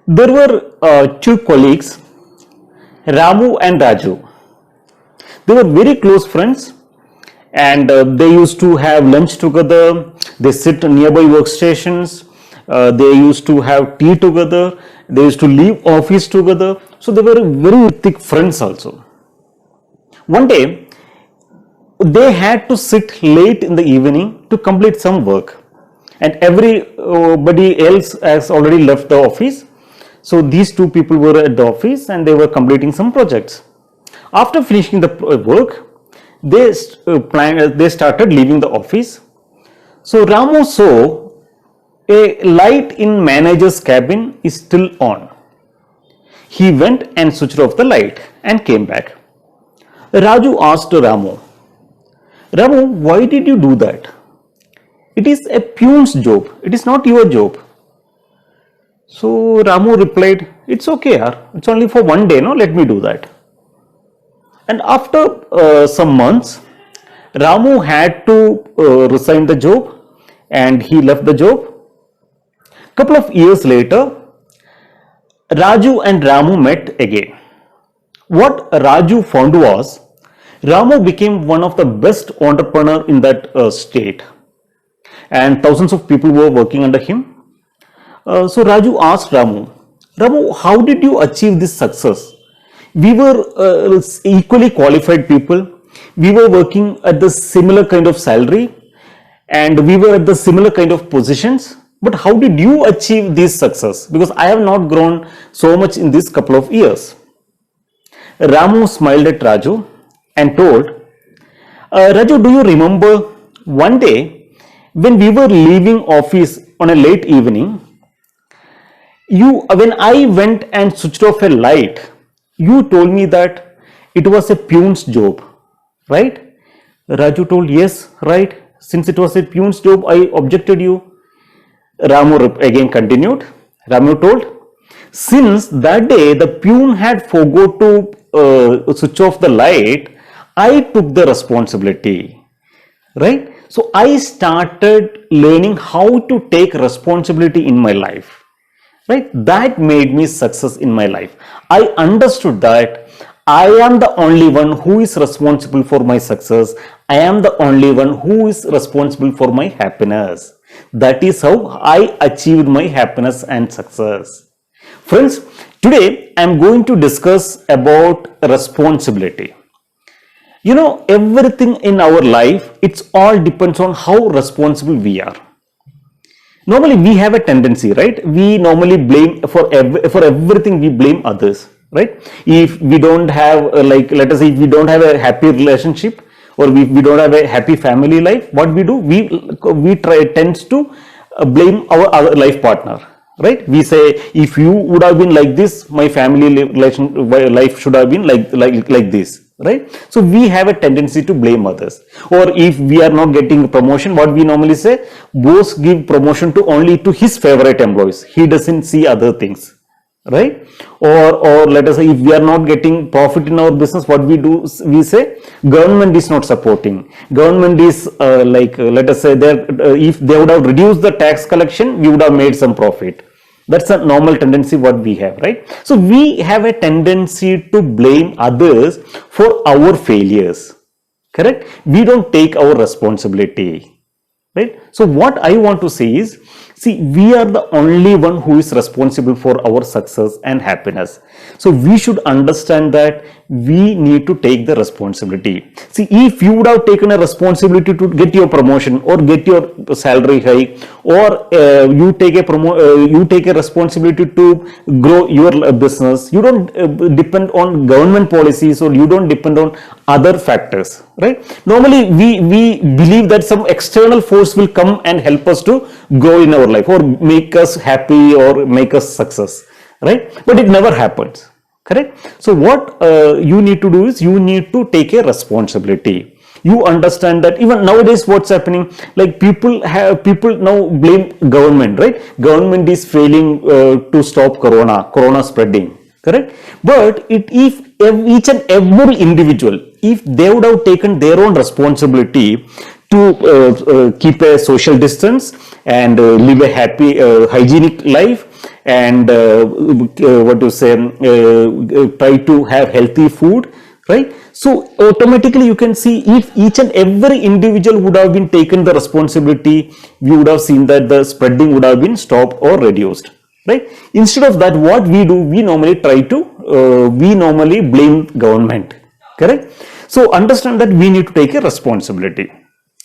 There were two colleagues, Ramu and Raju. They were very close friends and they used to have lunch together. They sit nearby workstations. They used to have tea together. They used to leave office together. So they were very thick friends also. One day, they had to sit late in the evening to complete some work, and everybody else has already left the office. So these two people were at the office and they were completing some projects. After finishing the work, they started leaving the office. So Ramu saw a light in manager's cabin is still on. He went and switched off the light and came back. Raju asked Ramu, Ramu, why did you do that? It is a peon's job. It is not your job. So Ramu replied, it's okay, yaar. It's only for one day, no? Let me do that. And after some months, Ramu had to resign the job and he left the job. Couple of years later, Raju and Ramu met again. What Raju found was, Ramu became one of the best entrepreneur in that state, and thousands of people were working under him. So Raju asked Ramu, Ramu, how did you achieve this success? We were equally qualified people. We were working at the similar kind of salary and we were at the similar kind of positions. But how did you achieve this success? Because I have not grown so much in this couple of years. Ramu smiled at Raju and told, Raju, do you remember one day when we were leaving office on a late evening, when I went and switched off a light, you told me that it was a peon's job, right? Raju told, yes, right. Since it was a peon's job, I objected you. Ramu again continued. Ramu told, since that day the peon had forgot to switch off the light, I took the responsibility, right? So I started learning how to take responsibility in my life, right? That made me success in my life. I understood that I am the only one who is responsible for my success. I am the only one who is responsible for my happiness. That is how I achieved my happiness and success. Friends, today I am going to discuss about responsibility. You know, everything in our life, it's all depends on how responsible we are. Normally we have a tendency, right? We normally blame for everything, we blame others, right? If we don't have let us say if we don't have a happy relationship or we don't have a happy family life, what we do, we tends to blame our other life partner, right? We say, if you would have been like this, my family life should have been like this, right? So we have a tendency to blame others. Or if we are not getting promotion, what we normally say, boss give promotion to only to his favorite employees, he doesn't see other things, right? Or let us say, if we are not getting profit in our business, what we do, we say government is not supporting. Government is let us say that if they would have reduced the tax collection, we would have made some profit. That's a normal tendency what we have, right? So we have a tendency to blame others for our failures, correct? We don't take our responsibility, right? So what I want to say is, see, we are the only one who is responsible for our success and happiness. So we should understand that we need to take the responsibility. See, if you would have taken a responsibility to get your promotion or get your salary hike, or you take a responsibility to grow your business, you don't depend on government policies or you don't depend on other factors, right? Normally we believe that some external force will come and help us to grow in our life or make us happy or make us success, right? But it never happens, correct? So what you need to do is, you need to take a responsibility. You understand that even nowadays what's happening, like people now blame government, right? Government is failing to stop corona spreading, correct? But if each and every individual, if they would have taken their own responsibility to keep a social distance and live a happy, hygienic life, and what to say, try to have healthy food, right? So automatically you can see, if each and every individual would have been taken the responsibility, we would have seen that the spreading would have been stopped or reduced, right? Instead of that, what we do, we normally blame government, correct? So understand that we need to take a responsibility.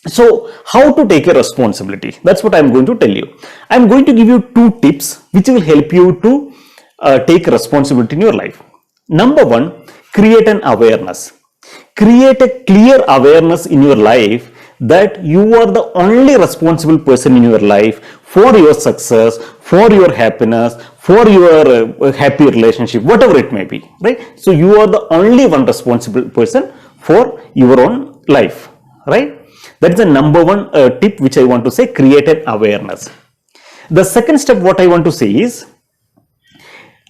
So how to take a responsibility? That's what I'm going to tell you. I'm going to give you 2 tips which will help you to take responsibility in your life. Number 1, create an awareness. Create a clear awareness in your life that you are the only responsible person in your life for your success, for your happiness, for your happy relationship, whatever it may be, right? So you are the only one responsible person for your own life, right? That's the number 1 tip which I want to say: create an awareness. The second step what I want to say is,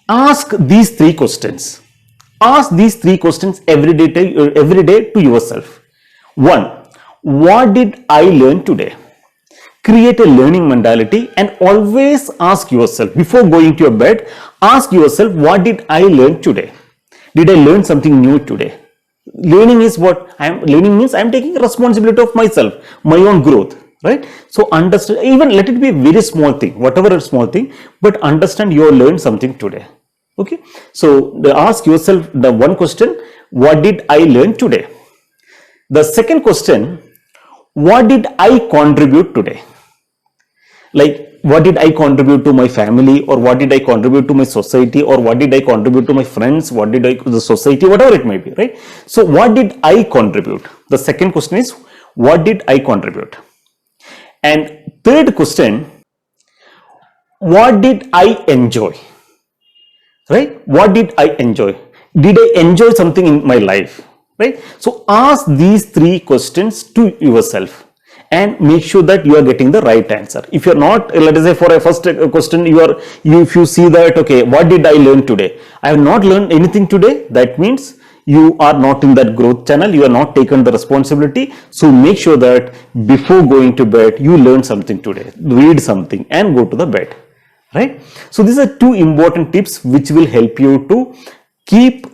ask these 3 questions. Ask these 3 questions every day to yourself. 1. What did I learn today? Create a learning mentality and always ask yourself, before going to your bed, ask yourself, what did I learn today? Did I learn something new today? Learning is what learning means. I am taking responsibility of myself, my own growth, right? So understand, even let it be a very small thing, whatever a small thing, but understand you learned something today. Okay, so ask yourself the 1 question, what did I learn today? The second question, what did I contribute today? Like, what did I contribute to my family, or what did I contribute to my society, or what did I contribute to my friends, what did I to the society, whatever it may be, right? So what did I contribute? The second question is, what did I contribute? And third question, what did I enjoy? Right? What did I enjoy? Did I enjoy something in my life? Right? So ask these 3 questions to yourself and make sure that you are getting the right answer. If you're not, let us say for a first question, if you see that, okay, what did I learn today? I have not learned anything today. That means you are not in that growth channel. You are not taken the responsibility. So make sure that before going to bed, you learn something today, read something and go to the bed. Right? So these are 2 important tips which will help you to keep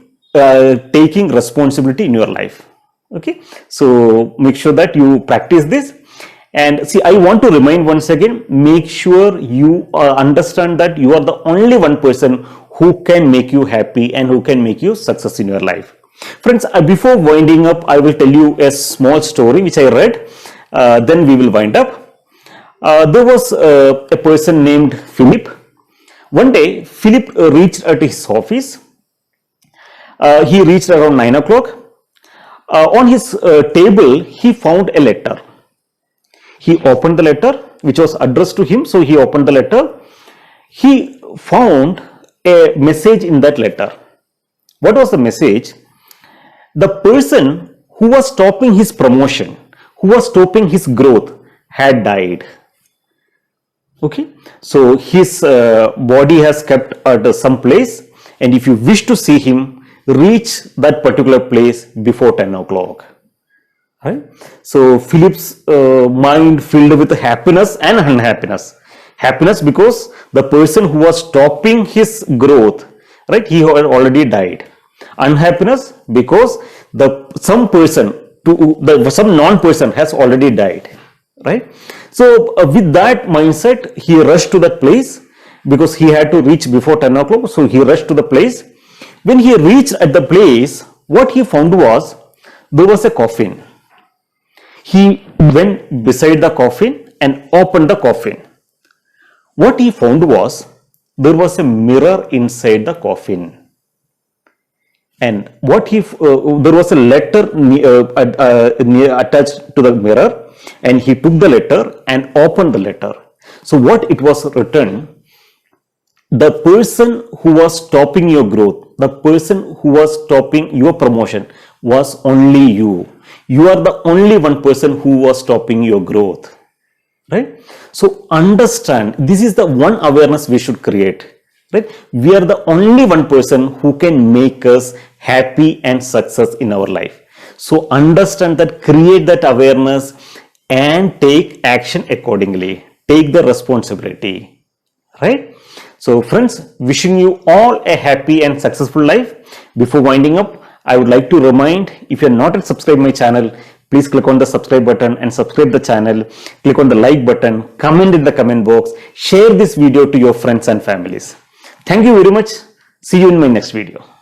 taking responsibility in your life. Okay, so make sure that you practice this. And see, I want to remind once again, make sure you understand that you are the only one person who can make you happy and who can make you success in your life. Friends, before winding up, I will tell you a small story which I read, then we will wind up. There was a person named Philip. One day, Philip reached at his office. He reached around 9 o'clock. On his table, he found a letter. He opened the letter, which was addressed to him. So he opened the letter. He found a message in that letter. What was the message? The person who was stopping his promotion, who was stopping his growth, had died. Okay, so his body has kept at some place, and if you wish to see him, reach that particular place before 10 o'clock. Right? So Philip's mind filled with happiness and unhappiness. Happiness because the person who was stopping his growth, right, he had already died. Unhappiness because some non-person has already died. Right? So with that mindset, he rushed to that place because he had to reach before 10 o'clock. So he rushed to the place. When he reached at the place, what he found was there was a coffin. He went beside the coffin and opened the coffin. What he found was there was a mirror inside the coffin. And there was a letter attached to the mirror, and he took the letter and opened the letter. So what it was written, the person who was stopping your growth, the person who was stopping your promotion was only you. You are the only one person who was stopping your growth. Right? So understand, this is the one awareness we should create. Right? We are the only one person who can make us happy and success in our life. So understand that, create that awareness, and take action accordingly. Take the responsibility, right? So friends, wishing you all a happy and successful life. Before winding up, I would like to remind, if you're not yet subscribed my channel, please click on the subscribe button and subscribe the channel. Click on the like button, comment in the comment box, share this video to your friends and families. Thank you very much. See you in my next video.